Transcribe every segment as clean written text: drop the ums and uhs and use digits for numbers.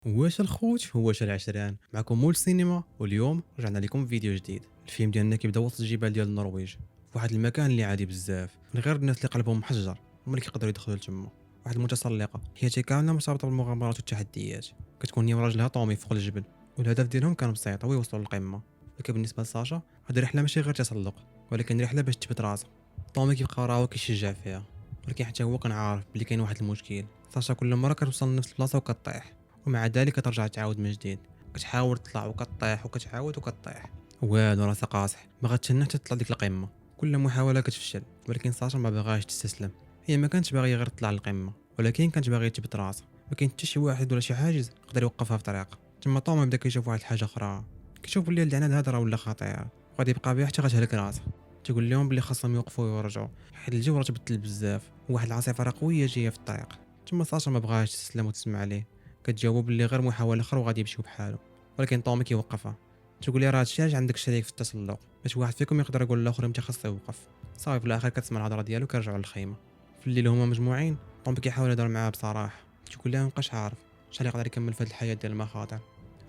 واش الخوت واش العشران معكم مول السينما، واليوم رجعنا لكم فيديو جديد. الفيلم ديالنا كيبدا وسط الجبال ديال النرويج، في واحد المكان اللي عادي بزاف، من غير الناس اللي قلبهم محجر هما اللي كيقدروا يدخلوا لتما. واحد المتسلقه حياتها كامله مرتبطه بالمغامرات والتحديات. كتكون هي وراجلها طومي فوق الجبل، والهدف ديالهم كان بسيط، هو يوصلوا للقمه. ولكن بالنسبه لساشا هذه الرحله ماشي غير تسلق، ولكن رحله باش تثبت راسها. طومي كيبقى راه كيشجع فيها، ولكن حتى هو كان عارف بلي كاين واحد المشكل. ساشا كل مره كتوصل لنفس البلاصه وكطيح، ومع ذلك كترجع تعاود من جديد. كتحاول تطلع وكطيح وكتعاود وكطيح، والو راسها قاصح، ما غتشنى حتى تطلع ديك القمه. كل محاوله كتفشل، ولكن ساشا ما بغاش تستسلم. هي ما كانتش باغيه غير تطلع للقمه، ولكن كانت باغيه تثبت راسها. ما كاين حتى شي واحد ولا شي حاجز يقدر يوقفها في طريقها. تما طوما بدا كيشوف واحد الحاجه اخرى، كيشوف بلي العناد هذا راه ولا خطير، وغادي يبقى بها حتى غتهلك راسها. تيقول لهم بلي خاصهم يوقفوا ويرجعوا، حيت الجو راه تبدل بزاف، وواحد العاصفه راه قويه جايه في الطريق. تما ساشا ما بغاش تستسلم وتسمع عليه، كتجاوب بلي غير محاوله اخرى وغادي يمشيو بحاله. ولكن طومي كيوقفها، تقول لي راه هادشي علاش عندك شريك في التسلق، باش واحد فيكم يقدر يقول للاخر متى خاصو يوقف. صافي في الاخر كتسمع الهضره ديالو، كيرجعوا للخيمه. في الليل هما مجموعين، طومي كيحاول يهضر معاه بصراحه، تقول لها مابقاش عارف شحال يقدر يكمل في هاد الحياه ديال المخاطر،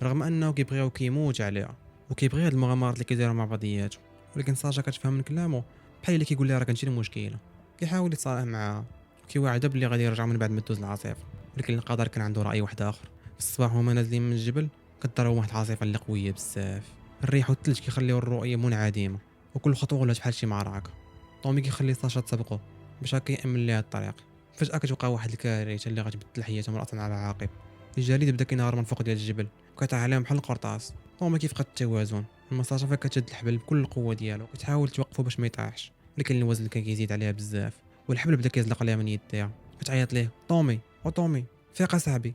رغم انه كيبغيها وكيموت عليها، وكيبغي هاد المغامرات اللي كيديرها مع بعضياته. ولكن ساشا كتفهم من كلامه بحال اللي كيقول لها راه كنشي المشكله. كيحاول يتصالح معاها، وكيوعدها بلي غادي يرجعوا من بعد ما تدوز العاصفه. ولكن القدر كان عنده راي واحد اخر. في الصباح هما نازلين من الجبل، كضربوا واحد العاصفه اللي قويه بزاف. الريح والثلج كيخليو الرؤيه منعدمه، وكل خطوه ولات بحال شي معركه. طومي كيخلي ساشا تسبقه باش هكا يامن ليها الطريق. فجاه كتوقع واحد الكارثه اللي غتبدل حياتهم راسا على عاقب. الجليد بدا كينهار من فوق ديال الجبل، وكيطيح عليهم بحال القرطاس. طومي كيفقد التوازن، المساجة فيها كتشد الحبل بكل القوه ديالو، كتحاول توقفه باش ما يطيحش. ولكن الوزن كان كيزيد عليها بزاف، والحبل بدا كيزلق عليها من يديها. كتعيط ليه طومي وطومي، فيق اصاحبي.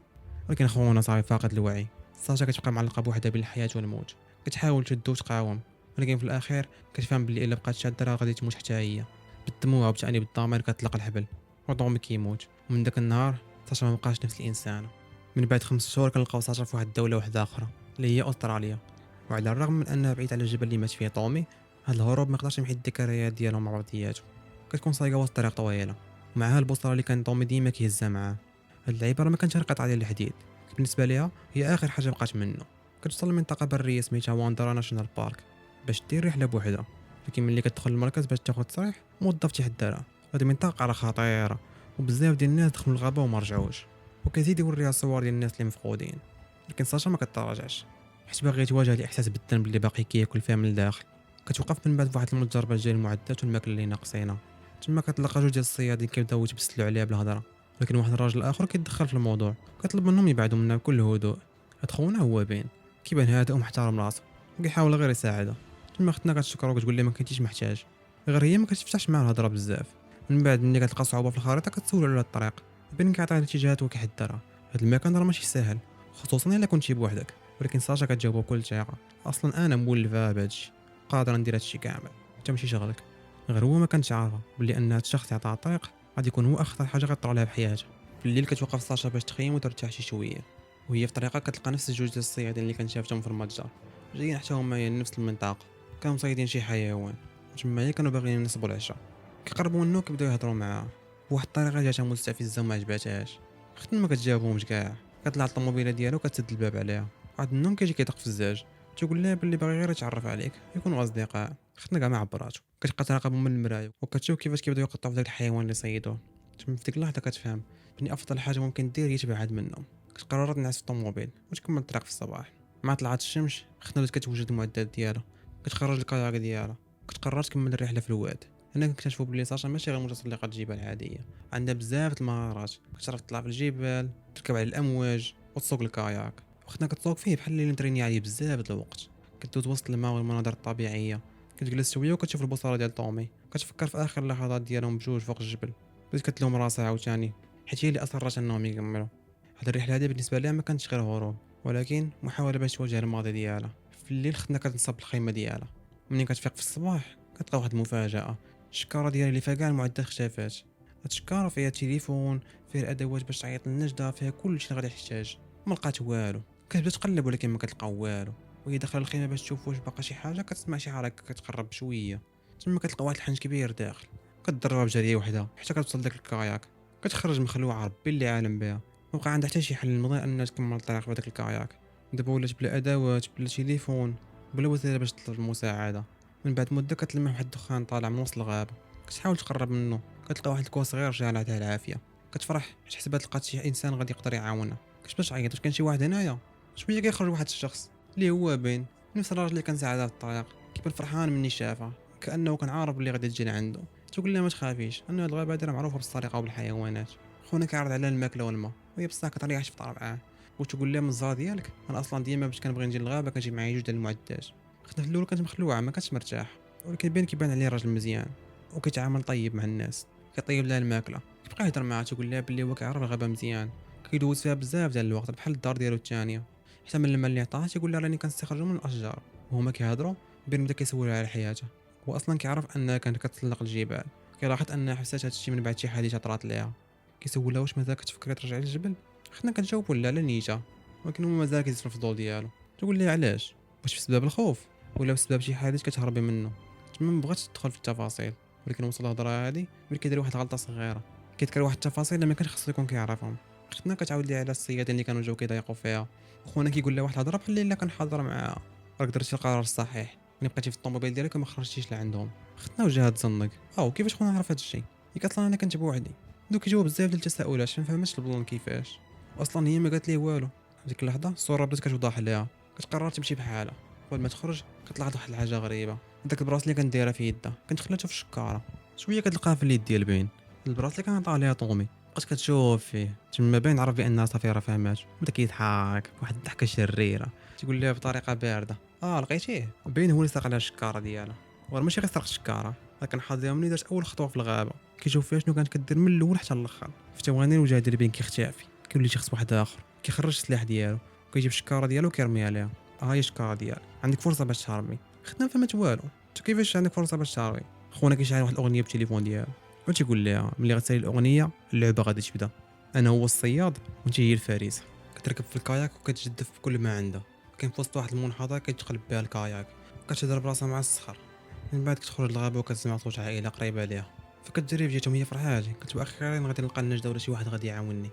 ولكن خونا صافي فاقد الوعي. ساشا كتبقى معلقه بوحدها بين الحياه والموت، كتحاول تشد وتقاوم، ولكن في الاخير كتفهم بلي الا بقات شاده راه غادي تموت حتى هي. بالدموع وبتأنيب الضمير كتطلق الحبل، وطومي كيموت. ومن داك النهار ساشا ما بقاش نفس الانسان. من بعد 5 شهور كنلقاو ساشا في واحد الدوله واحده اخرى اللي هي استراليا. وعلى الرغم من انها بعيد على الجبل اللي مات فيه طومي، هاد الهروب ما يقدرش يمحي الذكريات ديالهم مع بعضياتهم. كتكون سايقه وسط طريق طويله، ومعها البوصله اللي كان طومي ديما كيهزها معاه. هاد العباره ما كانتش غير قطعه ديال الحديد، بالنسبه ليها هي اخر حاجه بقات منه. كتوصل لمنطقه بريه سميتها واندرا ناشونال بارك باش دير رحله بوحدها. لكن ملي كتدخل المركز باش تاخذ تصريح، موظف تيحذرها هذه منطقه راه خطيره، وبزاف ديال الناس دخلوا الغابه وما رجعوش. وكيزيد يوريها صور ديال الناس اللي مفقودين. لكن ساشا ما كتراجعش، حيت باغي تواجه الاحساس بالذنب اللي باقي كياكل فيها من الداخل. كتوقف من بعد فواحد المتجربه ديال المعدات والماكله اللي ناقصينها. تما كتلقى جوج ديال الصيادين كيبداو يتبسلوا عليها بالهضره. لكن واحد الراجل اخر كيتدخل في الموضوع، كيطلب منهم يبعدوا منها بكل هدوء. هاد خونا هو باين كيبان هادئ ومحترم راسو، وكيحاول غير يساعدها. تما اختنا كتشكرو وكتقول ليه ما كنتيش محتاج، غير هي ما كتفتحش معاه الهضره بزاف. من بعد ملي كتلقى صعوبه في الخريطه كتسولو على الطريق، بين كيعطيها الاتجاهات وكيحذرها. هاد المكان راه ماشي ساهل، خصوصا الا كنتي بوحدك. ولكن ساشا كتجاوبو بكل ثقه، اصلا انا مولفه بهادشي، قادره ندير هادشي كامل، انت ماشي شغلك. غير هو ما كانش عارفه بلي ان هاد الشخص يعطيها الطريق غادي يكون هو اخطر حاجه غطرى لها بحياتها. في الليل كتوقف ساشا باش تخيم وترتاح شي شويه، وهي في طريقها كتلقى نفس الجوج ديال الصيادين اللي كان شافتهم في المتجر، جايين حتى هما لنفس المنطقه. كانوا صايدين شي حيوان، تما هي كانوا باغيين ينصبوا العشاء. كيقربوا منو كيبداو يهضروا معاه بواحد الطريقه جاتها مستفزه وما عجباتهاش. اختنا ما كتجاوبهمش كاع، كطلع الطوموبيله ديالو كتسد الباب عليها. واحد منهم كيجي كيدق في الزاج، تقول لها باللي باغي غير يتعرف عليك، يكونوا اصدقاء. اختنا كاع ما عبراتو، كتبقى تراقبهم من المرايه وكتشوف كيفاش كيبداو يقطعوا في داك الحيوان اللي صيدوه. تما في ديك اللحظه كتفهم بلي افضل حاجه ممكن دير هي تبعد منهم. كتقرر تنعس في الطوموبيل وتكمل الطريق في الصباح. مع طلعت الشمس اختنا بدات كتوجد المعدات ديالها، كتخرج الكاياك ديالها، كتقرر تكمل الرحله في الواد. هنا كنكتشفوا بلي ساشا ماشي غير متسلقه جبال عاديه، عندها بزاف د المهارات. كتعرف تطلع في الجبال، تركب على الامواج، وتسوق الكاياك. وختنا كتسوق فيه بحال اللي متريني عليه بزاف د الوقت. كدوز وسط الماء والمناظر الطبيعيه، كتجلس شويه وكتشوف البصره ديال طومي، كتفكر في اخر اللحظات ديالهم بجوج فوق الجبل. بدات كتلوم راسها عاوتاني، حيت هي اللي اصرت انهم يكملوا. هاد الرحله هذه بالنسبه لها ما كانتش غير هروب، ولكن محاوله باش تواجه الماضي ديالها. في الليل ختنا كتنصب الخيمه ديالها. منين كتفيق في الصباح كتلقى واحد المفاجاه، الشكاره ديالها اللي فيها كاع المعدات اختفات. هاد الشكاره فيها تليفون، فيها الادوات باش تعيط للنجده، فيها كلشي اللي غادي تحتاج. ما لقات والو. كتبدا تقلب ولكن ما كتلقى والو. وهي داخله الخيمه باش تشوف واش باقا شي حاجه، كتسمع شي حركه كتقرب بشويه. تما كتلقى واحد الحنش كبير داخل. كتضربها بجريه وحده حتى كتوصل داك الكاياك. كتخرج مخلوعه ربي اللي عالم بها، وبقى عندها حتى شي حل مضي انها تكمل الطريق في هذاك الكاياك. دابا ولات بلا ادوات بلا تليفون بلا وسيله باش تطلب المساعده. من بعد مده كتلمح واحد الدخان طالع من وسط الغابه، كتحاول تقرب منه، كتلقى واحد الكوا صغير جا على العافيه. كتفرح حيت حسبات لقات شي انسان غادي يقدر يعاونها. كتبدا تعيط، واش كان شي واحد هنايا؟ شويه كيخرج واحد الشخص اللي هو باين نفس الراجل اللي كان ساعدها في الطريق، كيبان فرحان مني شافها كانه كان عارف اللي غادي تجي لعنده. تقول لها ما تخافيش، ان هاد الغابه هادي راه معروفه بالسرقه وبالحيوانات. خونا كيعرض على الماكله والماء، وهي بصح كتريح في طربعه. وتقول لها من الزهر ديالك انا اصلا ديما باش كنبغي نجي للغابه كنجيب معايا جوج ديال المعدات. خدنا في الاول كانت مخلوعه ما كانتش مرتاح، ولكن كيبان عليه راجل مزيان وكيتعامل طيب مع الناس. كيطيب لها الماكله، كيبقى يهضر معها، تقول لها بلي هو كيعرف الغابه مزيان، كيدوز فيها بزاف ديال الوقت بحال الدار ديالو الثانيه. حتى من المال اللي عطاه تيقول لها راني كنستخرجو من الاشجار. وهما كيهضروا بين بدا كيسولها على حياته. هو اصلا كيعرف انها كانت كتسلق الجبال، كيلاحظ انها حسات هادشي من بعد شي حادثه طرات ليها. كيسولها واش مازال كتفكري ترجعي للجبل. خدنا كتجاوب لا لا نيته، ولكن هو مازال كيزيد في الفضول ديالو. تقول لي علاش؟ واش بسبب الخوف ولا بسبب شي حادث كتهربي منه؟ تما ما بغاتش تدخل في التفاصيل، ولكن وصل الهضره هادي ملي كيدير واحد الغلطه صغيره، كيذكر واحد التفاصيل اللي ما كانش خصو يكون كيعرفهم. اختنا كتعاود ليه على الصيادين اللي كانوا جاو كيضايقوا فيها. خونا كيقول لها واحد الهضره بحال اللي كان حاضر معاها، راك درتي القرار الصحيح ملي بقيتي في الطوموبيل ديالك وما خرجتيش لعندهم. اختنا وجهها تزنق، كيفاش خونا عرف هذا الشيء؟ هي اصلا انا كنت بوحدي. دوك كيجاوب بزاف ديال التساؤلات، ما فهمتش البلان كيفاش. اصلا هي ما قالت ليه والو. ديك اللحظه الصوره بدات كتوضح ليها، كتقرر تمشي بحالها. قبل ما تخرج كتلاحظ واحد الحاجه غريبه، داك البراس اللي كانت دايره في يدها كانت خلاتها في الشكاره. شويه كتلقاها في اليد ديال بين البراس اللي كان عطاها ليها طومي. بقات كتشوف فيه تما باين عرف بانها صافي راه فهمات. بدا كيضحك واحد الضحكه شريره، تقول لها بطريقه بارده لقيتيه. باين هو اللي سرق على الشكاره ديالها، وراه ماشي غير سرق الشكاره، راه كان حاضرها ملي دارت اول خطوه في الغابه. كيشوف فيها شنو كانت كدير من الاول حتى الاخر. في ثواني الوجه ديال بين كيختفي، كيولي شخص واحد اخر. كيخرج السلاح ديالو، كيجيب الشكاره ديالو وكيرميها ليها. هي الشكاره ديالك، عندك فرصه باش تهربي. خدنا فهمت والو، انت كيفاش عندك فرصه باش تهربي؟ خونا كيشعل واحد الاغنيه بالتليفون ديالو، وتيقول لها ملي غتسالي الاغنيه اللعبه غادي تبدا. انا هو الصياد وانت هي الفارسه. كتركب في الكاياك وكتجدف بكل ما عندها. كاين في وسط واحد المنحدر كتقلب بها الكاياك، وكتضرب راسها مع الصخر. من بعد كتخرج للغابه وكتسمع صوت عائله قريبه ليها، فكتجري بجهتهم. هي فرحانه، كتبقى اخيرا غادي نلقى النجده ولا شي واحد غادي يعاونني.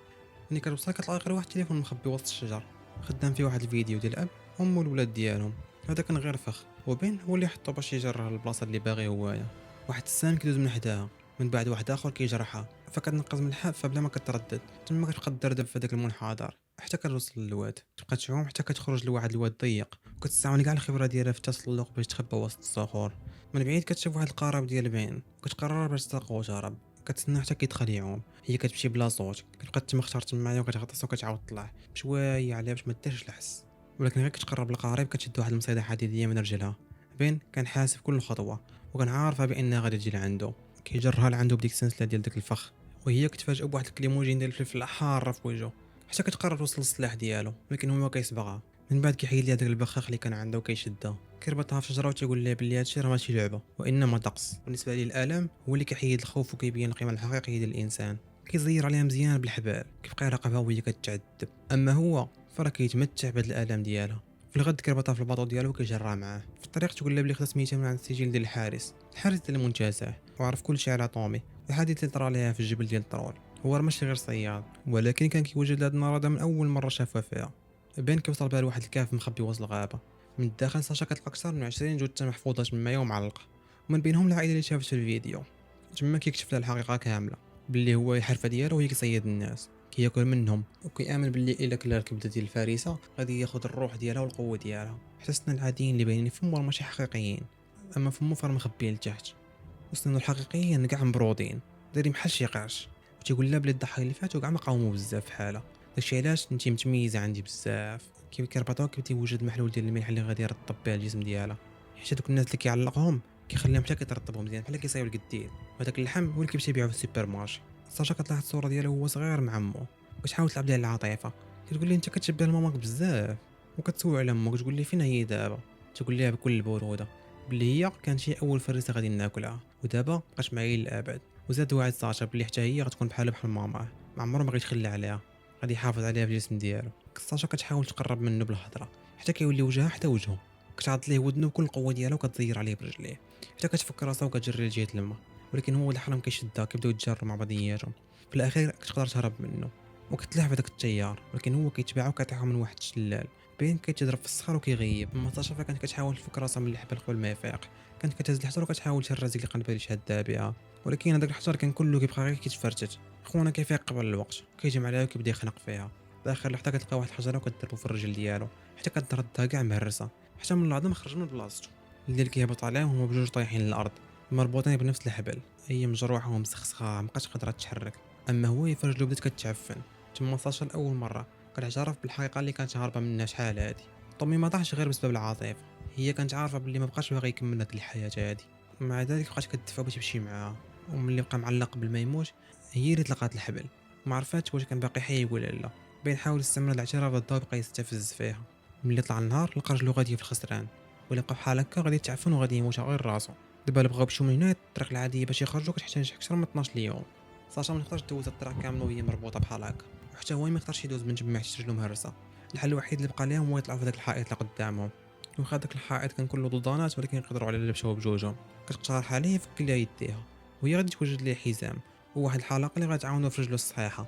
ملي كتوصل كتلقى غير واحد التليفون مخبي وسط الشجر، خدام فيه واحد الفيديو ديال الاب وام والولاد ديالهم. هذا كان غير فخ، وبين هو اللي حطو باش يجرها للبلاصه اللي باغي هوايا. واحد السام كيدوز من حداها، من بعد واحد اخر كيجرحها، فكتنقز من الحافه بلا ما كتردد. تما كتبقى تدردب في هذاك المنحدر حتى كتوصل للواد. تبقى تعوم حتى كتخرج لواحد الواد ضيق، وكتستعمل كاع الخبره ديالها في التسلق باش تخبى وسط الصخور. من بعيد كتشوف واحد القارب ديال بين، كتقرر باش تسرق وتهرب. كتسنى حتى كيدخل يعوم، هي كتمشي بلا صوت، كتبقى تمختار تمايا وكتغطس وكتعاود تطلع بشويه عليها باش ما ديرش الحس. ولكن غير كتقرب للقارب كتشد واحد المصيده حديديه من رجلها. بين كان حاسب كل خطوه، وكان عارفه بانها غادي تجي لعندو. كيجرها لعندو بديك السلسله ديال داك الفخ، وهي كتفاجئ بواحد الكليموجين ديال الفلفل حاره في وجهه. حتى كتقرر توصل للسلاح ديالو، ولكن هو كيسبقها. من بعد كيحيد ليها داك البخاخ اللي كان عنده وكيشدها، كيربطها في شجره وتيقول لها بلي هادشي راه ماشي لعبه وانما طقس. بالنسبه ليه الالم هو اللي كيحيد الخوف وكيبين القيمه الحقيقيه ديال الانسان. كيزير عليها مزيان بالحبال، كيبقى يراقبها وهي كتعذب. اما هو فراه كيتمتع بهاد الالم ديالها. في الغد كيربطها في الباطو ديالو وكيجرها معاه. في الطريق تقول لها بلي خدات سميتها من عند السجل ديال الحارس ديال المنتزه، وعرف كل شيء على طومي. الحادثه اللي طرا ليها في الجبل ديال الطرول. هو راه ماشي غير صياد، ولكن كان كيوجد لهاد المرض من اول مره شافها فيها. بين كيوصل بها لواحد الكهف مخبي وسط الغابه. من الداخل ساشا كتلقى اكثر من 20 جثه محفوظه تما ومعلقه، ومن بينهم العائله اللي شافت في الفيديو. تما كيكشف لها الحقيقه كامله، باللي هو الحرفه ديالو هي كيصيد الناس، كياكل منهم، وكيامن باللي الا كلا الكبده ديال الفارسه غادي ياخذ الروح ديالها والقوه ديالها. حتى السنان العاديين اللي باينين فمو راه ماشي حقيقيين، اما فمو فرا مخبيين لتحت. وسنانو الحقيقيين كاع مبرودين دايرين بحال شي قرش. وتيقول لها بلي الضحايا اللي فاتوا كاع ما قاوموا بزاف بحالها، داكشي علاش انت متميزه عندي بزاف. كيربطوها كيوجد محلول ديال الملح اللي غادي يرطب بها الجسم ديالها. حتى دوك الناس اللي كيعلقهم كيخليهم حتى كيترطبوا مزيان بحال كيصايب القديد. وهذاك اللحم هو اللي كيمشي يبيعو في السوبر مارشي. ساشا كتلاحظ الصوره ديالو وهو صغير مع عمو، كتحاول تلعب ليه العاطفه. كتقول لي انت كتشبه لماماك بزاف، وكتسول على امك كتقول لي فين هي دابا. تقول ليها بكل البروده بلي هي كانت هي اول فريسه غادي ناكلها، ودابا بقات معايا للابد. وزاد واحد ساشا بلي حتى هي غتكون بحال ماماه، ما عمره ما غيتخلى عليها، غادي يحافظ عليها في الجسم ديالو. ساشا كتحاول تقرب منه بالهضره، حتى كيولي وجهها حتى وجهه. كتعض ليه ودنه بكل القوه ديالها وكتزير عليه برجليه، حتى كتفك راسها وكتجري لجهه الماء. ولكن هو الحرام كيشدها، كيبداو يتجروا مع بعضياتهم. في الاخير كتقدر تهرب منه، وكتلاحظ في داك التيار، ولكن هو كيتبعها وكيطيحو من واحد الشلال. باين كيتضرب في الصخر وكيغيب. اما صافا كانت كتحاول تفك راسها من الحبل قبل ما يفيق. كانت كتهز الحجر وكتحاول تهرز ديك القنبله اللي شادها بها، ولكن هذاك الحجر كان كله كيبقى غير كيتفرتت. خونا كيفيق قبل الوقت، كيجمع عليها وكيبدا يخنق فيها. في اخر لحظه كتلقى واحد الحجره وكضربو في الرجل ديالو حتى كتردها كاع مهرسه، حتى من العظم خرج من بلاصتو. الليل كيهبط عليهم وهما بجوج طايحين للارض، مربوطين بنفس الحبل. هي مجروحه ومسخسخه مابقاش قادره تتحرك، اما هو فرجلو بدات كتعفن. تما صاشا لاول مره كتعترف بالحقيقه اللي كانت هاربه منها شحال هادي. طومي ما طاحش غير بسبب العاطفه، هي كانت عارفه باللي ما بقاش باغي يكمل هاد الحياه هادي. مع ذلك بقات كتدفع باش تمشي معاها، وملي بقى معلق قبل ما يموت هي اللي طلقات الحبل. ما عرفاتش واش كان باقي حي ولا لا. بين حاول يستمر الاعتراف ضدها وبقى يستفز فيها. ملي طلع النهار لقى رجلو غادي في الخسران، ولا بقى بحال هكا غادي يتعفن وغادي يموت غير راسو. دابا اللي بغاو يمشيو من هنا الطريق العاديه باش يخرجوا كتحتاج اكثر من 12 يوم. ساشا ما يقدرش دوز الطريق كامل وهي مربوطه بحال هكا، وحتى هو ما يقدرش يدوز من تما حيت رجلو مهرسه. الحل الوحيد اللي بقى ليهم هو يطلعوا في داك الحائط اللي قدامهم. واخا داك الحائط كان كله ضدانات ولكن يقدروا على لبسوه بجوجهم. كتقترح عليه يفك ليها يديها وهي غادي توجد ليه حزام وواحد الحلقه اللي غتعاونو في رجلو الصحيحه.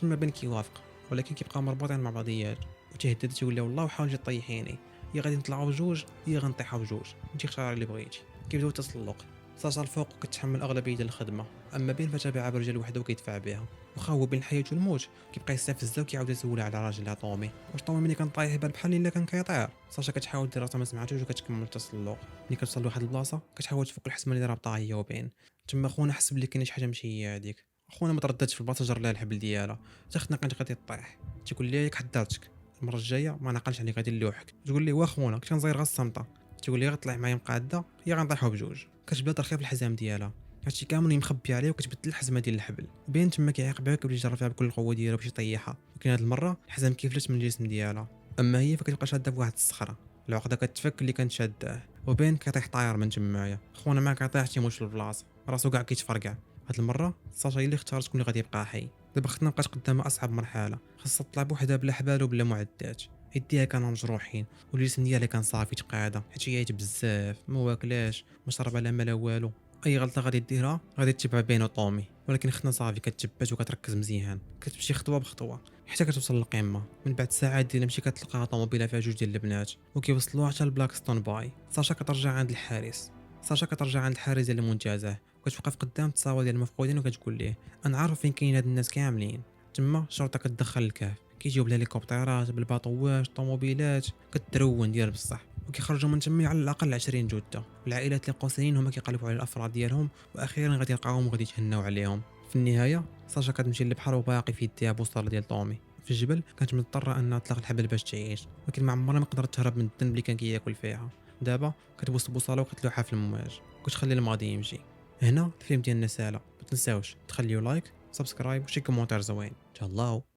تما بان كيوافق، ولكن كيبقاو مربوطين مع بعضيات. وتهدد تقول له والله وحاول تجي طيحيني، يا غادي نطلعوا بجوج يا غنطيحوا بجوج، انت اختار اللي بغيتي. كيبداو التسلق. ساشا الفوق وكتحمل اغلبيه الخدمه، اما بين فتابعها برجل وحده وكيدفع بها. واخا هو بين الحياه والموت كيبقى يستفزها وكيعاود يسولها على راجلها طومي. واش طومي ملي كان طايح بان بحال الا كان كيطير. ساشا كتحاول دير راسها ما سمعتوش وكتكمل التسلق. ملي كتوصل لواحد البلاصه كتحاول تفك الحسمه اللي رابطها هي وبين. تما خونا حس بلي كاين شي حاجه ماشي هي هذيك. خونا ما ترددش في البلاصه، جر لها الحبل ديالها حتى خدنا كانت غادي طيح. تيقول لي ياك حذرتك، المره الجايه ما نعقلش عليك غادي نلوحك. تقول لي وا خونا كنت غنزير غا الصمته. تقول لي غطلع معايا مقاده يا غنطيحوا بجوج. كتبدا ترخي في الحزام ديالها، هادشي كامل مخبي عليه وكتبدل الحزمه ديال الحبل. بين تما كيعاقبها وكيبدا يجرب فيها بكل القوه ديالو باش يطيحها، ولكن هاد المره الحزام كيفلت من الجسم ديالها. اما هي فكتبقى شاده بواحد الصخره، العقده كتفك اللي كانت شاداه. وبين كيطيح طاير من تمايا. خونا ما كيطيحش تيموت في البلاصه، راسو كاع كيتفرقع. هاد المره ساشا هي اللي اختارت تكون اللي غادي يبقى حي. دابا اختنا بقات قدامها اصعب مرحله، خاصها تطلع بوحدها بلا حبال وبلا معدات. يديها كانوا مجروحين والجسم ديالها كان صافي تقاعده حيت هي عيات بزاف، ما واكلاش ما شرب لا ما لا والو. اي غلطه غادي ديرها غادي تتبع بين طومي، ولكن اختنا صافي كتثبت وكتركز مزيان، كتمشي خطوه بخطوه حتى كتوصل للقمه. من بعد ساعات ديال المشي كتلقاها طوموبيله فيها جوج ديال البنات وكيوصلوها حتى لبلاكستون باي. ساشا كترجع عند الحارس ديال المنتزه وكتوقف قدام التصاوير ديال المفقودين وكتقول ليه انا عارف فين كاين هاد الناس كاملين. تما الشرطه كتدخل الكهف، كيجيو بالهليكوبترات بالباطوات طوموبيلات كترون ديال بصح، وكيخرجوا من تما على الاقل 20 جثه. العائلات اللي قاصرين هما كيقلبوا على الافراد ديالهم واخيرا غادي يلقاوهم وغادي يتهناو عليهم. في النهايه ساشا كتمشي للبحر وباقي في يديها بوصله ديال طومي. في الجبل كانت مضطره انها تطلق الحبل باش تعيش، ولكن ما عمرها ما قدرت تهرب من الذنب اللي كان كياكل فيها. دابا كتبوس البوصله وكتلوحها في المواج وكتخلي الماضي يمشي. هنا الفيلم ديالنا سالا. ما تنساوش تخليو لايك سبسكرايب وشي كومونتير زوين. تهلاو.